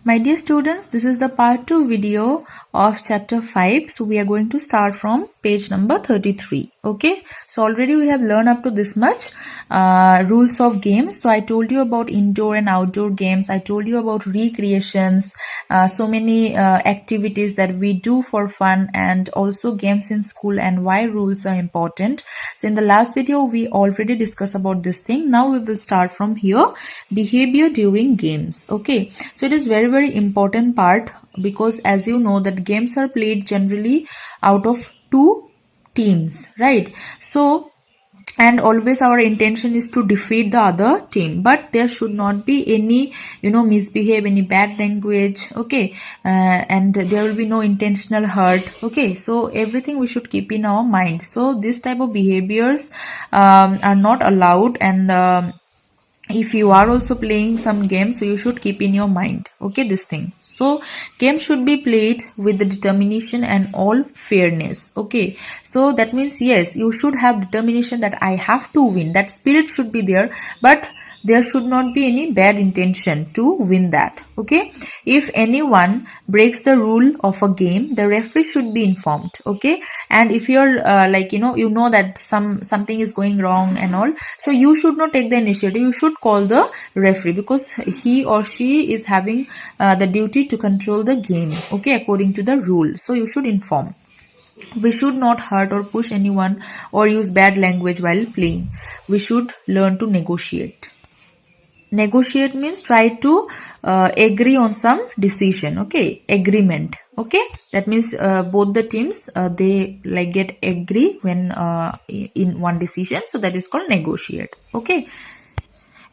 My dear students, this is the part 2 video of chapter 5. So we are going to start from page number 33. Okay. So already we have learned up to this much rules of games. So I told you about indoor and outdoor games. I told you about recreations, so many activities that we do for fun, and also games in school and why rules are important. So in the last video we already discussed about this thing. Now we will start from here. Behavior during games. Okay. So it is very important part, because as you know that games are played generally out of two teams, right? So and always our intention is to defeat the other team, but there should not be any misbehave, any bad language, okay, and there will be no intentional hurt, okay. So everything we should keep in our mind. So this type of behaviors are not allowed, and if you are also playing some games, so you should keep in your mind, okay, this thing. So games should be played with the determination and all fairness, okay. So that means, yes, you should have determination that I have to win. That spirit should be there, but there should not be any bad intention to win that, okay. If anyone breaks the rule of a game, the referee should be informed, okay. And if you're you know that something is going wrong and all, so you should not take the initiative. You should call the referee, because he or she is having the duty to control the game, okay, according to the rule. So you should inform. We should not hurt or push anyone or use bad language while playing. We should learn to negotiate. Negotiate means try to agree on some decision, okay, agreement, okay. That means both the teams they get agree when in one decision, so that is called negotiate, okay.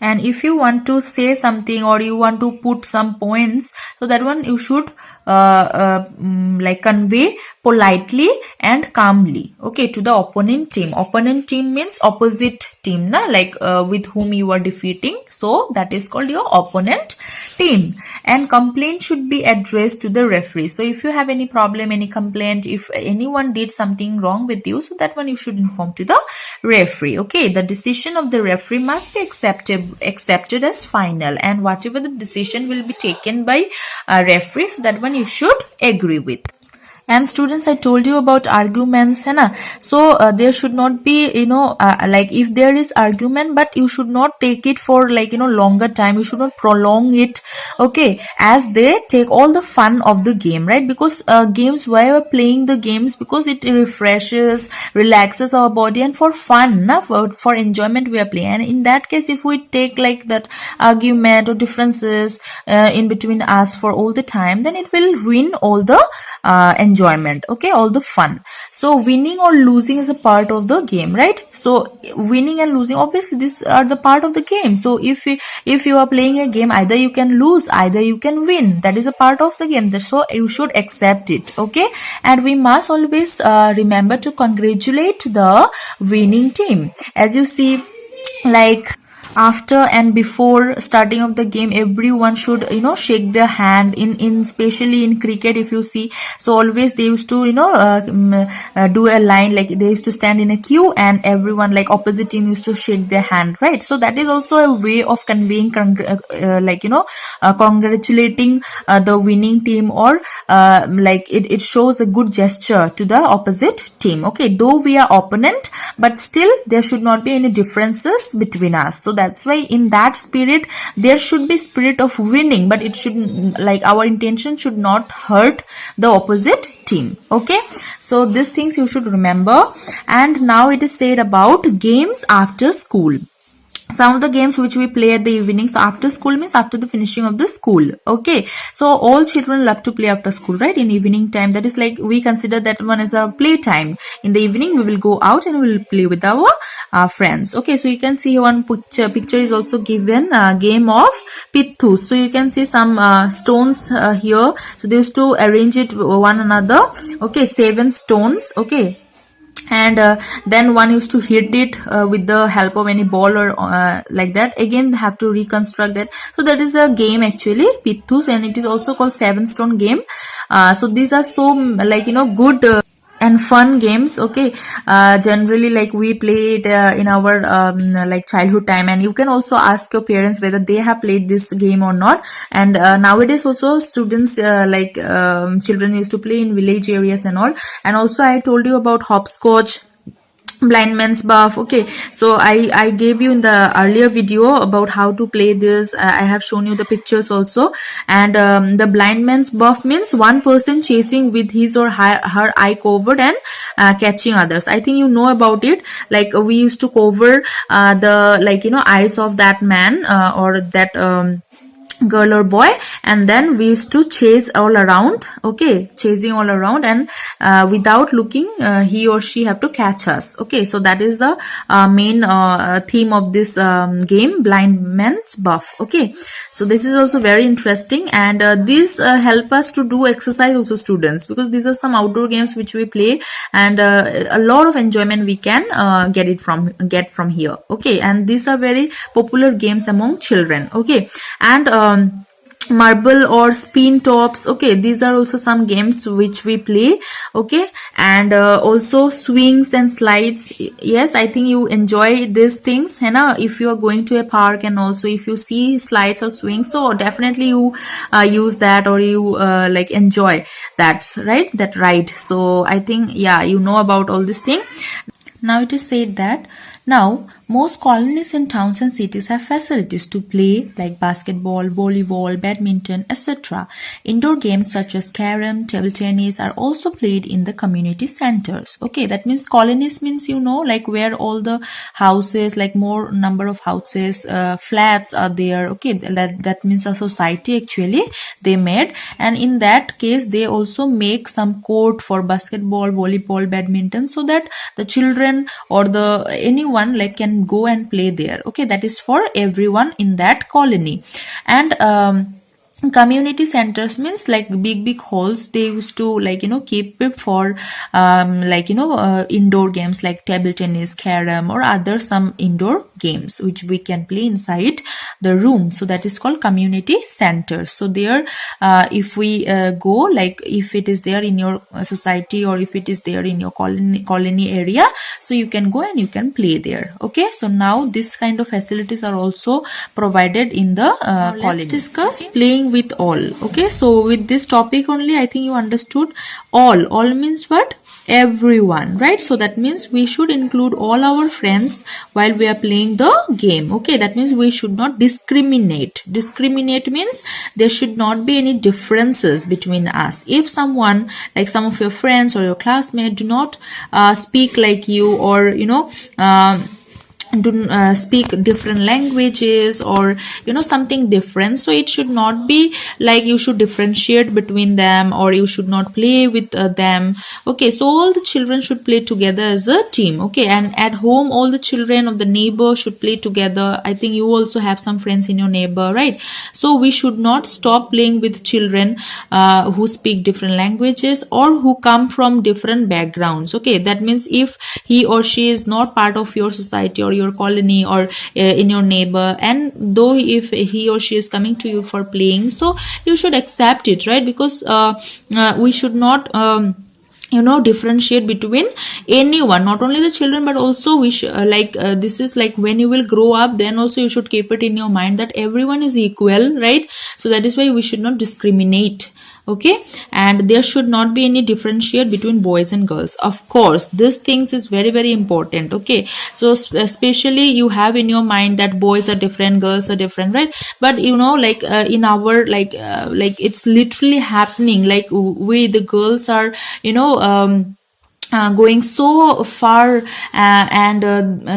And if you want to say something or you want to put some points, so that one you should convey politely and calmly, okay, to the opponent team. Opponent team means opposite team, with whom you are defeating. So that is called your opponent team. And complaint should be addressed to the referee. So if you have any problem, any complaint, if anyone did something wrong with you, so that one you should inform to the referee, okay. The decision of the referee must be accepted as final, and whatever the decision will be taken by a referee, so that one you should agree with. And students, I told you about arguments, hai na? So there should not be, if there is argument, but you should not take it for longer time. You should not prolong it, okay, as they take all the fun of the game, right? Because games, why we are playing the games? Because it refreshes, relaxes our body, and for fun, for enjoyment we are playing. And in that case, if we take that argument or differences in between us for all the time, then it will ruin all the enjoyment, okay, all the fun. So winning or losing is a part of the game, right? So winning and losing, obviously these are the part of the game. So if you are playing a game, either you can lose, either you can win. That is a part of the game. So you should accept it, okay. And we must always remember to congratulate the winning team. As you see, after and before starting of the game, everyone should shake their hand, in especially in cricket, if you see. So always they used to do a line, they used to stand in a queue, and everyone opposite team used to shake their hand, right? So that is also a way of conveying congratulating the winning team, or it shows a good gesture to the opposite team, okay. Though we are opponent, but still there should not be any differences between us. So that's why in that spirit there should be spirit of winning, but it should our intention should not hurt the opposite team, okay. So these things you should remember. And now it is said about games after school. Some of the games which we play at the evening. So after school means after the finishing of the school, okay. So all children love to play after school, right? In evening time, that is we consider that one as a play time. In the evening we will go out and we will play with our friends, okay. So you can see one picture is also given, game of Pithu. So you can see some stones here. So they used to arrange it one another, okay, 7 stones, okay. And then one used to hit it with the help of any ball or like that. Again have to reconstruct that. So that is a game actually, Pithus, and it is also called 7 stone game. So these are so good and fun games. Okay, generally like we play it in our like childhood time, and you can also ask your parents whether they have played this game or not. And nowadays also students children used to play in village areas and all. And also I told you about hopscotch, blind man's buff. Okay, so I gave you in the earlier video about how to play this. I have shown you the pictures also. And the blind man's buff means one person chasing with his or her eye covered and catching others. I think you know about it. Like we used to cover the eyes of that man or that girl or boy, and then we used to chase all around. Okay, chasing all around, and without looking he or she have to catch us. Okay, so that is the main theme of this game, blind man's buff. Okay, so this is also very interesting, and these help us to do exercise also, students, because these are some outdoor games which we play, and a lot of enjoyment we can get from here. Okay, and these are very popular games among children. Okay, and marble or spin tops. Okay, these are also some games which we play. Okay, and also swings and slides. Yes, I think you enjoy these things, है ना? If you are going to a park, and also if you see slides or swings, so definitely you use that, or you like enjoy that, right? That ride. So I think, yeah, you know about all this thing. Now it is said that now most colonies in towns and cities have facilities to play like basketball, volleyball, badminton, etc. Indoor games such as carom, table tennis are also played in the community centers. Okay, that means colonies means, you know, like where all the houses, like more number of houses, flats are there. Okay, that means a society actually they made, and in that case they also make some court for basketball, volleyball, badminton, so that the children or the anyone like can go and play there. Okay, that is for everyone in that colony. And community centers means like big halls they used to keep it for indoor games like table tennis, carom, or other some indoor games which we can play inside the room. So that is called community centers. So there if we go, like if it is there in your society, or if it is there in your colony area, so you can go and you can play there. Okay, so now this kind of facilities are also provided in the colony. Let's discuss playing with all. Okay, so with this topic only, I think you understood all means what? Everyone, right? So that means we should include all our friends while we are playing the game. Okay, that means we should not discriminate. Discriminate means there should not be any differences between us. If someone, like some of your friends or your classmates, do not speak like you, or do speak different languages, or something different, so it should not be like you should differentiate between them, or you should not play with them. Okay, so all the children should play together as a team. Okay, and at home all the children of the neighbor should play together. I think you also have some friends in your neighbor, right? So we should not stop playing with children who speak different languages or who come from different backgrounds. Okay, that means if he or she is not part of your society or your colony or in your neighbor, and though if he or she is coming to you for playing, so you should accept it, right? Because we should not differentiate between anyone, not only the children, but also we should this is like when you will grow up, then also you should keep it in your mind that everyone is equal, right? So that is why we should not discriminate. Okay, and there should not be any differentiate between boys and girls. Of course, this things is very important. Okay, so especially you have in your mind that boys are different, girls are different, right? But in our it's literally happening, like we the girls are going so far, and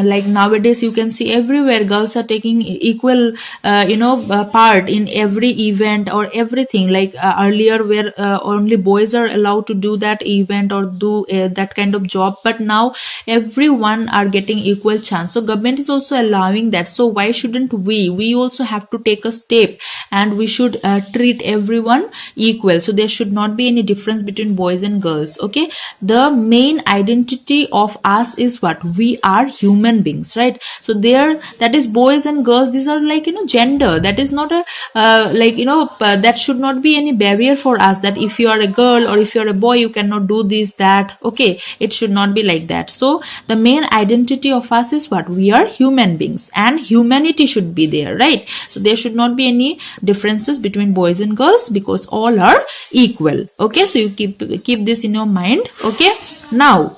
like nowadays you can see everywhere girls are taking equal part in every event or everything. Like earlier where only boys are allowed to do that event or do that kind of job, but now everyone are getting equal chance. So government is also allowing that. So why shouldn't we also have to take a step, and we should treat everyone equal. So there should not be any difference between boys and girls. Okay, the main main identity of us is what? We are human beings, right? So there, that is boys and girls, these are like, gender. That is not a that should not be any barrier for us, that if you are a girl or if you are a boy you cannot do this, that. Okay, it should not be like that. So the main identity of us is what? We are human beings, and humanity should be there, right? So there should not be any differences between boys and girls, because all are equal. Okay, so you keep this in your mind. Okay, now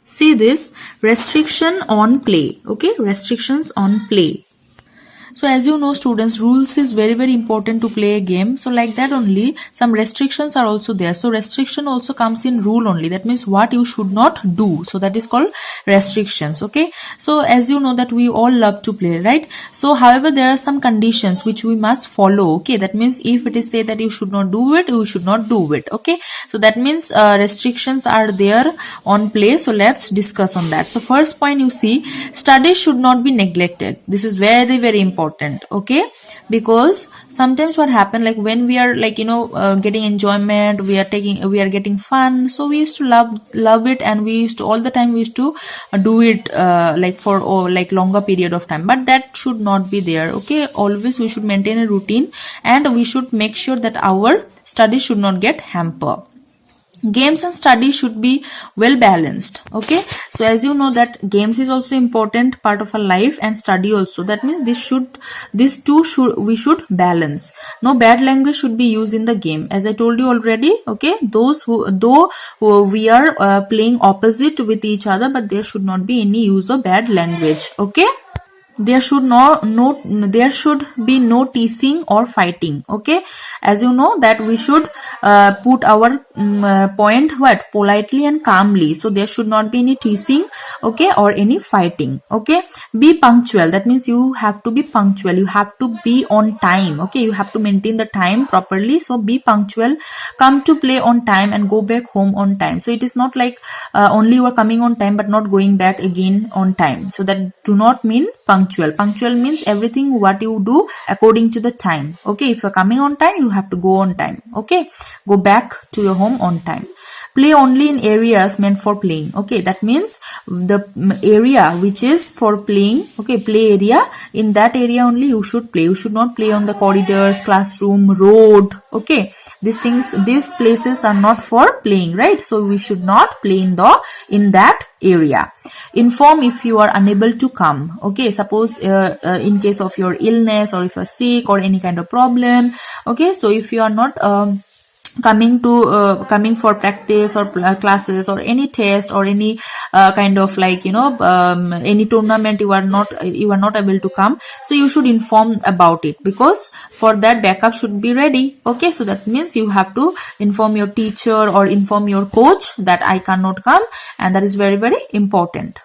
see this restriction on play. Okay, restrictions on play. So as you know, students, rules is very, very important to play a game. So like that only, some restrictions are also there. So restriction also comes in rule only. That means what you should not do. So that is called restrictions. Okay. So as you know that we all love to play, right? So however, there are some conditions which we must follow. Okay. That means if it is said that you should not do it, you should not do it. Okay. So that means restrictions are there on play. So let's discuss on that. So first point, you see, studies should not be neglected. This is very, very important. Okay, because sometimes what happen, like when we are like getting enjoyment, we are getting fun, so we used to love it, and we used to all the time we used to do it like for like longer period of time, but that should not be there. Okay, always we should maintain a routine, and we should make sure that our studies should not get hampered. Games and studies should be well balanced. Okay, so as you know that games is also important part of our life, and study also. That means these two we should balance. No bad language should be used in the game, as I told you already. Okay, those though we are playing opposite with each other, but there should not be any use of bad language. Okay, there should there should be no teasing or fighting. Okay, as you know that we should put our point politely and calmly, so there should not be any teasing, okay, or any fighting. Okay, be punctual. That means you have to be punctual, you have to be on time. Okay, you have to maintain the time properly, so be punctual, come to play on time, and go back home on time. So it is not like only you are coming on time but not going back again on time. So that do not mean punctual. Punctual means everything what you do according to the time. Okay, if you're coming on time, you have to go on time. Okay, go back to your home on time. Play only in areas meant for playing. Okay, that means the area which is for playing, okay, play area, in that area only you should play. You should not play on the corridors, classroom, road. Okay, these places are not for playing, right? So we should not play in that area. Inform if you are unable to come. Okay, suppose in case of your illness, or if you're sick, or any kind of problem. Okay, so if you are not coming for practice or classes or any test or any kind of like any tournament, you are not able to come, so you should inform about it, because for that backup should be ready. Okay, so that means you have to inform your teacher or inform your coach that I cannot come, and that is very, very important.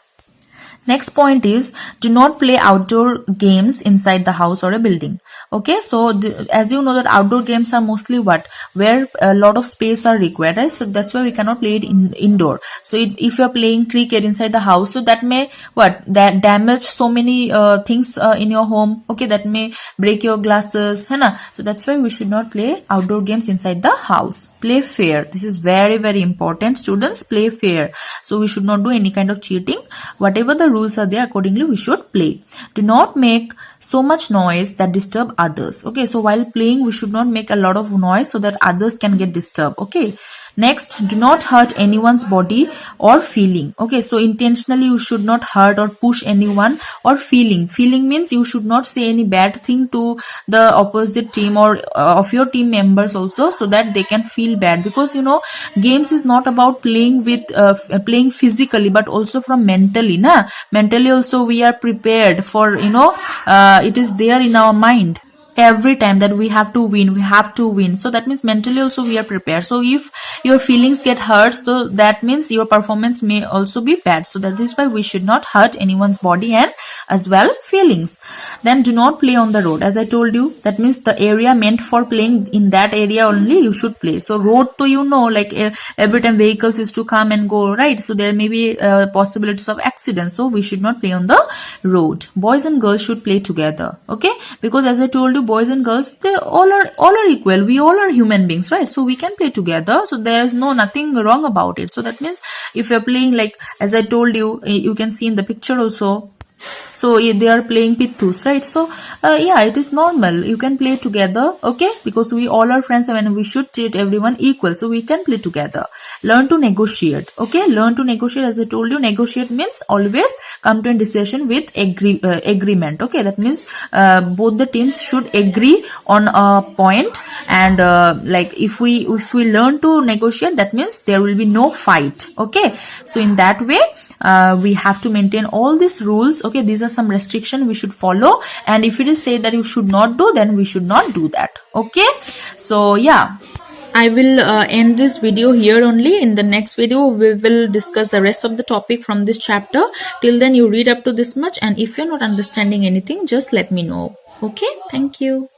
Next point is, do not play outdoor games inside the house or a building. Okay, so as you know that outdoor games are mostly where a lot of space are required, right? So that's why we cannot play it indoor. So if you're playing cricket inside the house, so that may that damage so many things in your home. Okay, that may break your glasses, so that's why we should not play outdoor games inside the house. Play fair. This is very, very important, students. Play fair. So we should not do any kind of cheating. Whatever the rules are there, accordingly we should play. Do not make so much noise that disturb others. Okay, so while playing we should not make a lot of noise so that others can get disturbed. Okay, next, do not hurt anyone's body or feeling. Okay, so intentionally you should not hurt or push anyone or feeling. Feeling means you should not say any bad thing to the opposite team or of your team members also, so that they can feel bad, because games is not about playing with playing physically, but also from mentally. Mentally also we are prepared for it is there in our mind every time that we have to win. So that means mentally also we are prepared. So if your feelings get hurt, so that means your performance may also be bad. So that is why we should not hurt anyone's body and as well feelings. Then do not play on the road. As I told you, that means the area meant for playing, in that area only you should play. So road, to like every time vehicles is to come and go, right? So there may be possibilities of accidents, so we should not play on the road. Boys and girls should play together. Okay, because as I told you, boys and girls, they all are equal. We all are human beings, right? So we can play together. So there is nothing wrong about it. So that means if you're playing, like as I told you, you can see in the picture also. So they are playing pittus, right? So yeah, it is normal. You can play together, okay? Because we all are friends and we should treat everyone equal. So we can play together. Learn to negotiate, okay? Learn to negotiate, as I told you. Negotiate means always come to a decision with agreement, okay? That means both the teams should agree on a point, and like if we learn to negotiate, that means there will be no fight, okay? So in that way, we have to maintain all these rules, okay? These are some restrictions we should follow, and if it is said that you should not do, then we should not do that, okay? So yeah, I will end this video here only. In the next video, we will discuss the rest of the topic from this chapter. Till then, you read up to this much, and if you're not understanding anything, just let me know. Okay, thank you.